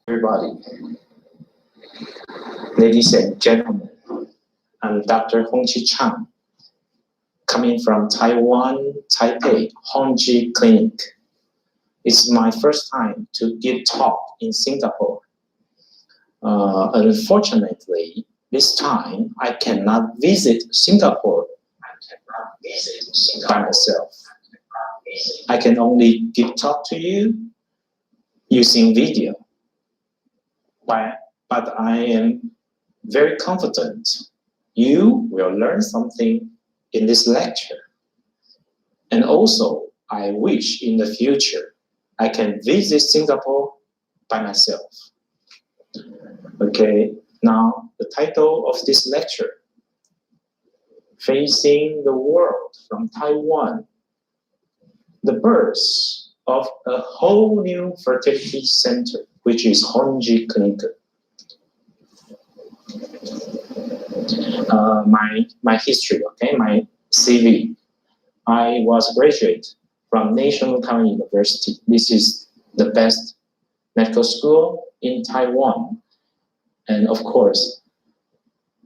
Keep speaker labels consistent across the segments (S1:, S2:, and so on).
S1: Everybody, ladies and gentlemen, I'm Dr. Hongqi Chang, coming from Taiwan, Taipei, Hongji Clinic. It's my first time to give talk in Singapore. Unfortunately, this time I cannot visit Singapore by myself. I can only give talk to you using video. But I am very confident you will learn something in this lecture. And also, I wish in the future I can visit Singapore by myself. Okay, now the title of this lecture, Facing the World from Taiwan, the birth of a whole new fertility center, which is Hongji Clinic. My history, okay, my CV. I was a graduate from National Taiwan University. This is the best medical school in Taiwan. And of course,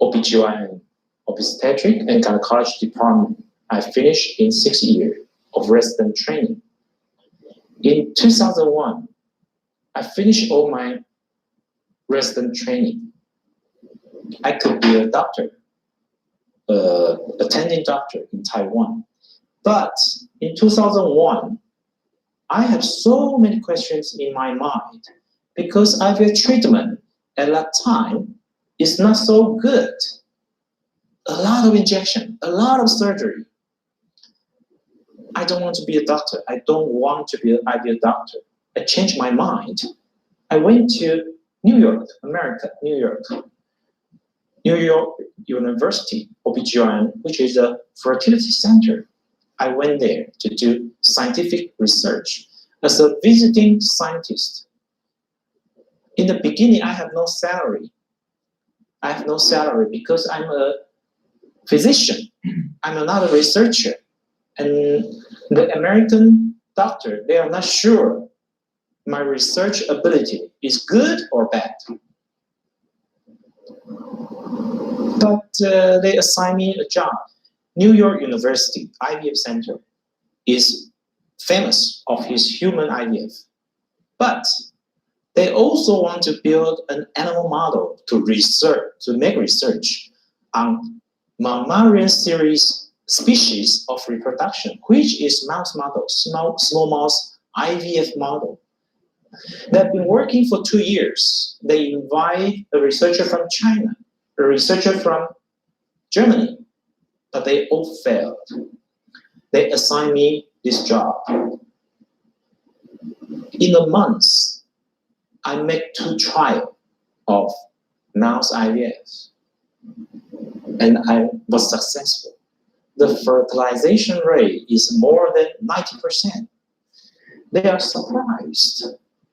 S1: OBGYN, obstetric and gynecology department. I finished in 6 years of resident training. In 2001, I finished all my resident training. I could be a doctor, attending doctor in Taiwan. But in 2001, I have so many questions in my mind because IVF treatment at that time is not so good. A lot of injection, a lot of surgery. I don't want to be a doctor. I don't want to be an IVF doctor. I changed my mind. I went to New York, America, New York University, OBGYN, which is a fertility center. I went there to do scientific research as a visiting scientist. In the beginning, I have no salary. I have no salary because I'm a physician. I'm not a researcher. And the American doctor, they are not sure my research ability is good or bad. But they assigned me a job. New York University IVF Center is famous of its human IVF. But they also want to build an animal model to make research on mammalian series species of reproduction, which is mouse model, small mouse IVF model. They've been working for 2 years. They invite a researcher from China, a researcher from Germany, but they all failed. They assigned me this job. In a month, I made 2 trials of mouse IVF, and I was successful. The fertilization rate is more than 90%. They are surprised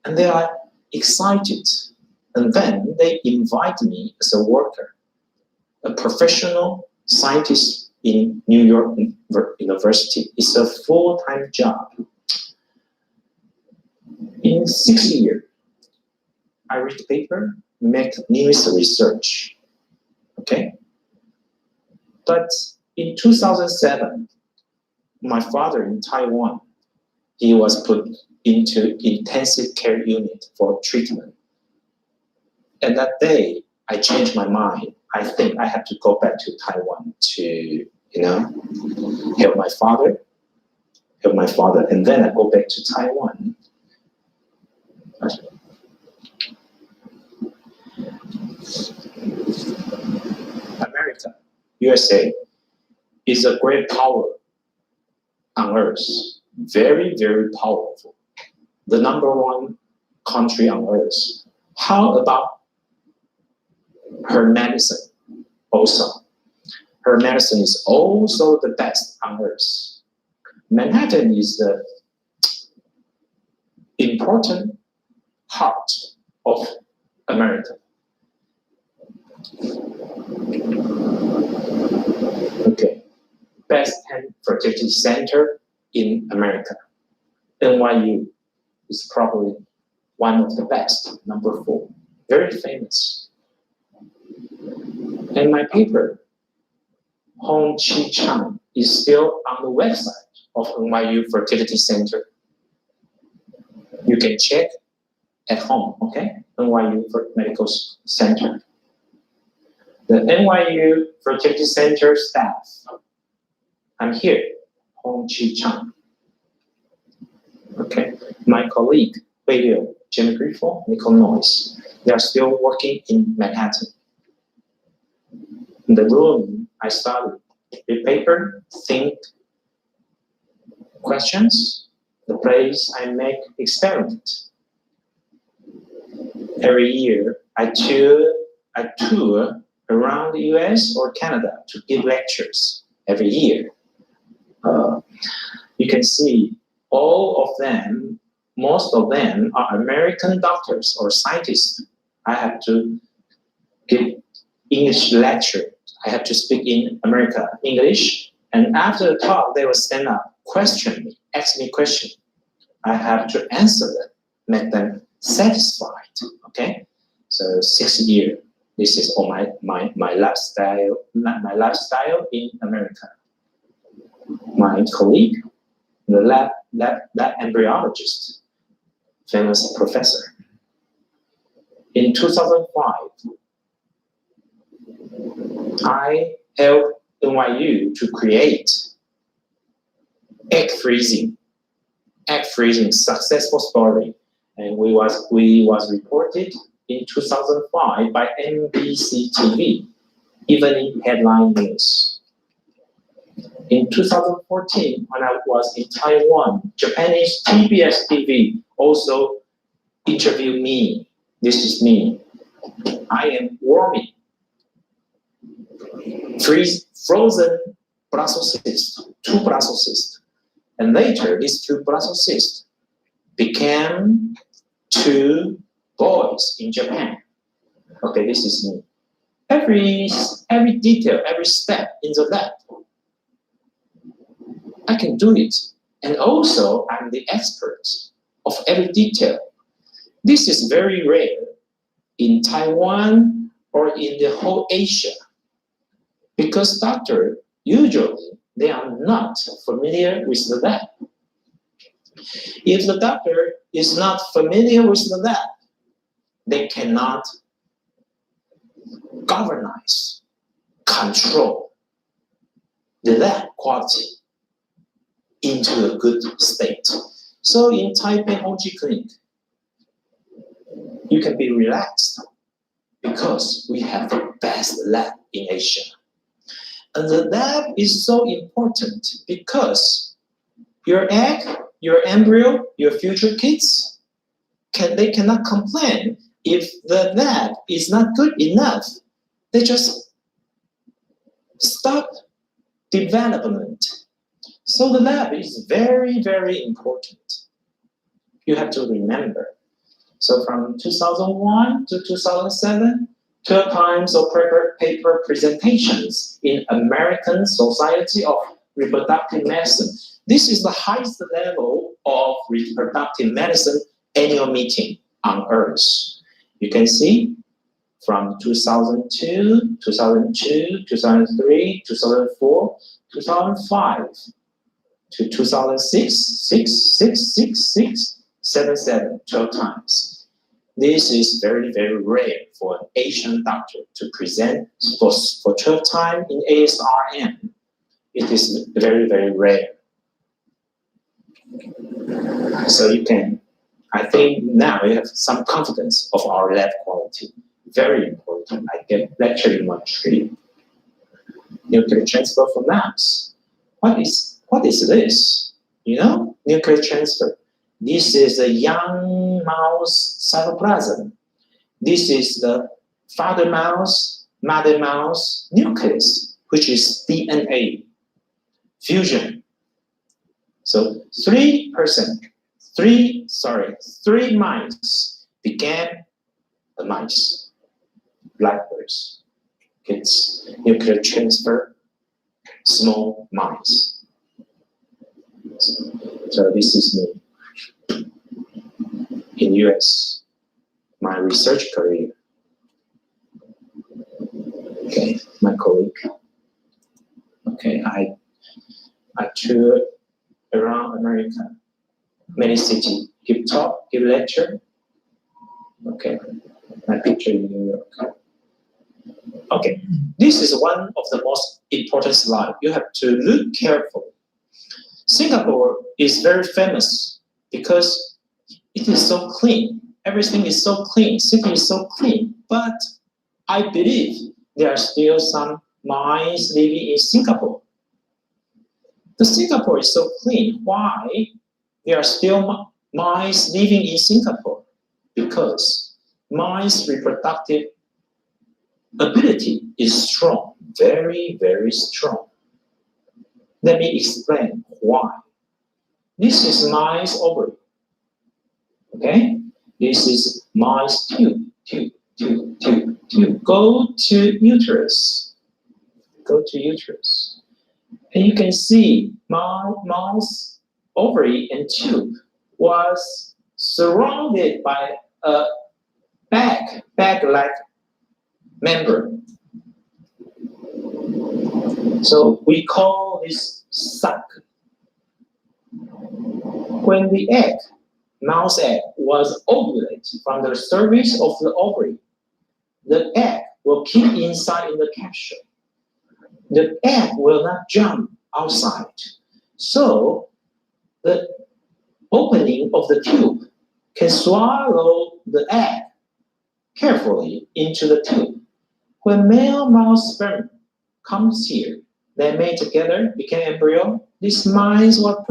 S1: and they are excited. And then they invite me as a worker, a professional scientist in New York University. It's a full-time job. In 6 years, I read paper, make news research, okay? But in 2007, my father in Taiwan, he was put into intensive care unit for treatment. And that day, I changed my mind. I think I have to go back to Taiwan to, help my father. And then I go back to Taiwan. America, USA, is a great power on earth. Very, very powerful. The #1 country on earth. How about her medicine also? Her medicine is also the best on earth. Manhattan is the important heart of America. Okay, best 10 fertility center in America. NYU is probably one of the best, number 4, very famous. And my paper, Hong Chi Chan, is still on the website of NYU Fertility Center. You can check at home, okay? NYU Medical Center. The NYU Fertility Center staff. I'm here, Hong Chi Chan. Okay, my colleague, Hui Liu, Jim Griffo, Nicole Noyes, they are still working in Manhattan. In the room, I study, read paper, think, questions, the place I make experiment. Every year, I tour around the US or Canada to give lectures every year. You can see all of them, most of them are American doctors or scientists. I have to give English lecture. I have to speak in America English, and after the talk, they will stand up, question me, ask me questions. I have to answer them, make them satisfied. Okay, so 6 years. This is all my lifestyle in America. My colleague, the lab embryologist, famous professor. In 2005, I helped NYU to create egg freezing successful story, and we was reported in 2005 by NBC TV, evening headline news. In 2014, when I was in Taiwan, Japanese TBS TV also interviewed me. This is me. I am warming frozen Brussels cysts, 2 Brussels cysts. And later, these 2 Brussels cysts became 2 boys in Japan. Okay, this is me. Every detail, every step in the lab, I can do it. And also, I'm the expert of every detail. This is very rare in Taiwan or in the whole Asia, because doctors, usually, they are not familiar with the lab. If the doctor is not familiar with the lab, they cannot governize, control the lab quality into a good state. So in Taipei Hongji Clinic, you can be relaxed because we have the best lab in Asia. And the lab is so important because your egg, your embryo, your future kids, they cannot complain if the lab is not good enough. They just stop development. So the lab is very, very important. You have to remember. So from 2001 to 2007, 12 times of paper presentations in American Society of Reproductive Medicine. This is the highest level of reproductive medicine annual meeting on Earth. You can see from 2002, 2002, 2003, 2004, 2005 to 2006, 12 times. This is very, very rare for an Asian doctor to present for 12 times in ASRM. It is very, very rare. So you can, I think now you have some confidence of our lab quality. Very important. I get lecture in 1 tree. Nuclear transfer for maps. What is this? You know, nuclear transfer. This is a young mouse cytoplasm. This is the father mouse, mother mouse nucleus, which is DNA fusion. So 3 mice became the mice, blackbirds. It's nuclear transfer, small mice. So this is me. in US, my research career. Okay, my colleague. Okay, I toured around America, many cities, give talk, give lecture. Okay, my picture in New York. Okay, this is one of the most important slides. You have to look carefully. Singapore is very famous because it is so clean. Everything is so clean. City is so clean. But I believe there are still some mines living in Singapore. The Singapore is so clean. Why there are still mines living in Singapore? Because mine's reproductive ability is strong, very, very strong. Let me explain why. This is mine's ovary. Okay? This is mine's tube. Go to uterus. Go to uterus. And you can see mine's ovary and tube was surrounded by a bag-like membrane. So we call this sac. When the egg, mouse egg, was ovulated from the surface of the ovary, the egg will keep inside in the capsule. The egg will not jump outside. So the opening of the tube can swallow the egg carefully into the tube. When male mouse sperm comes here, they mate together, became embryo. This mice was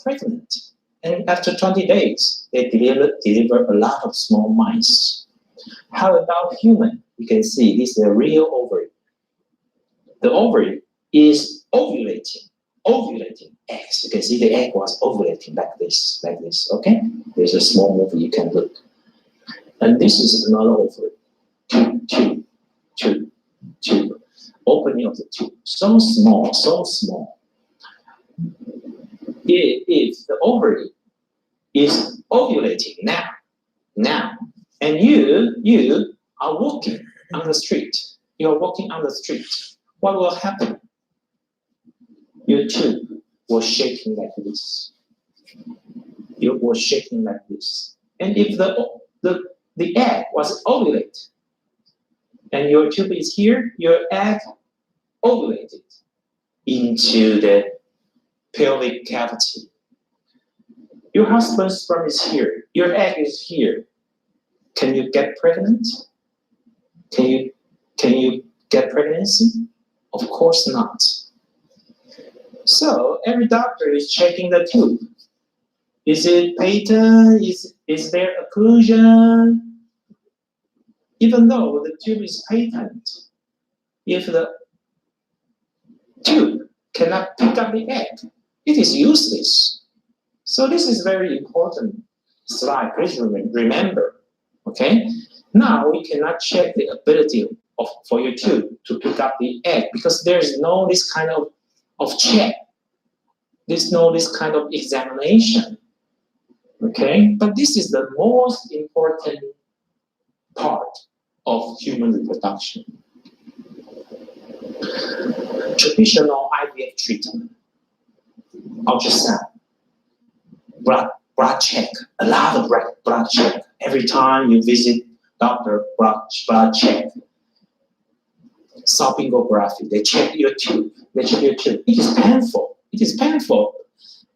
S1: pregnant. And after 20 days, they deliver a lot of small mice. How about human? You can see this is a real ovary. The ovary is ovulating eggs. You can see the egg was ovulating like this, okay? There's a small movie you can look. And this is another ovary. Tube. Opening of the tube. So small. If the ovary is ovulating now, and you are walking on the street, what will happen? Your tube was shaking like this. It was shaking like this. And if the egg was ovulated, and your tube is here, your egg ovulated into the pelvic cavity. Your husband's sperm is here. Your egg is here. Can you get pregnant? Can you get pregnancy? Of course not. So every doctor is checking the tube. Is it patent? Is there occlusion? Even though the tube is patent, if the tube cannot pick up the egg, it is useless. So this is very important slide. Please remember. Okay. Now we cannot check the ability for your tube to pick up the egg because there's no this kind of check. There's no this kind of examination. Okay. But this is the most important part of human reproduction. Traditional IVF treatment, ultrasound, blood check, a lot of blood check. Every time you visit doctor, blood check. Salpingography, they check your tube. It is painful.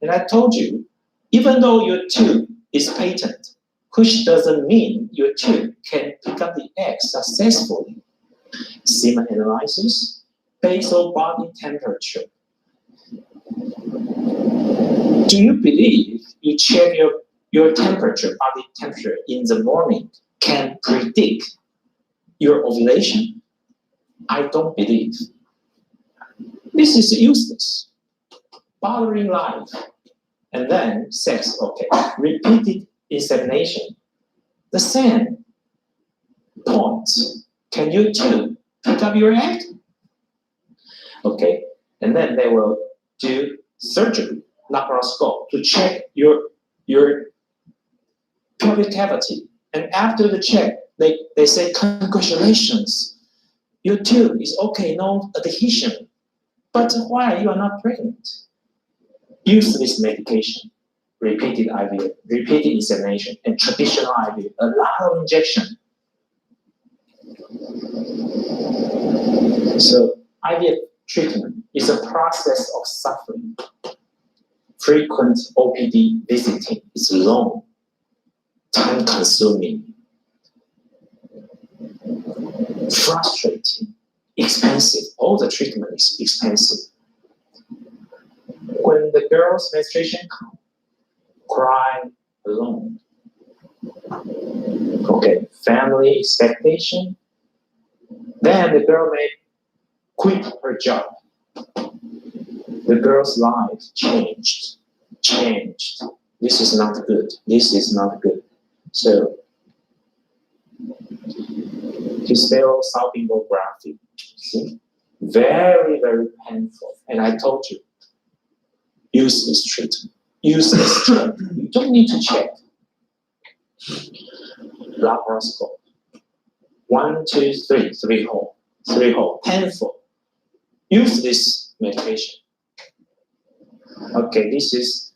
S1: And I told you, even though your tube is patent, which doesn't mean your tube can pick up the egg successfully. Semen analysis, basal body temperature. Do you believe you check your temperature, body temperature in the morning can predict your ovulation? I don't believe. This is useless. Bothering life. And then sex, okay. Repeated insemination. The same point. Can you too pick up your egg? Okay. And then they will do surgery, laparoscope, to check your pelvic cavity. And after the check, they say, congratulations, your tube is okay, no adhesion. But why you are not pregnant? Use this medication, repeated IVF, repeated insemination, and traditional IVF, a lot of injection. So IVF treatment is a process of suffering. Frequent OPD visiting is long, time-consuming, frustrating, expensive. All the treatment is expensive. When the girl's menstruation comes, cry alone. Okay, family expectation. Then the girl may quit her job. The girl's life changed. This is not good. This is not good. So, hysterosalpingography. See? Very, very painful. And I told you, use this treatment. Use this treatment. You don't need to check. Laparoscope. 1, 2, 3, 3 hole. 3 hole. Painful. Use this medication. Okay, this is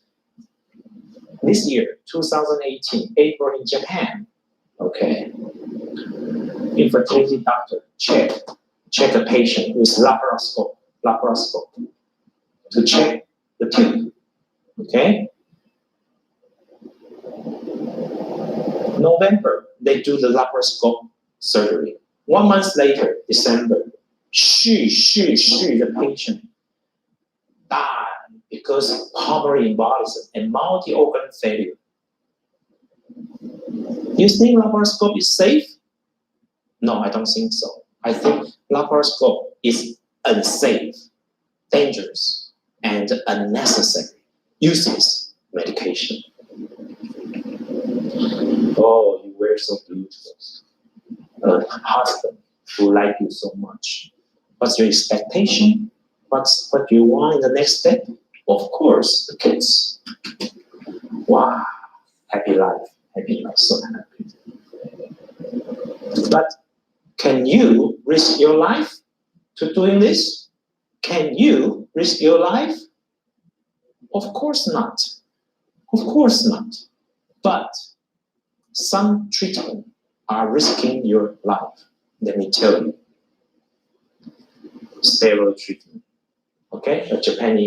S1: this year, 2018, April in Japan. Okay. Infertility doctor check a patient with laparoscope to check the tube. Okay. November, they do the laparoscope surgery. 1 month later, December, the patient died because of pulmonary embolism and multi-organ failure. You think laparoscope is safe? No, I don't think so. I think laparoscope is unsafe, dangerous, and unnecessary. Useless medication. Oh, you were so beautiful. A husband who like you so much. What's your expectation? What you want in the next step? Of course, the kids. Wow, happy life, so happy. But can you risk your life to doing this? Can you risk your life? Of course not. Of course not. But some treatment are risking your life. Let me tell you. Steroid treatment. Okay, a Japanese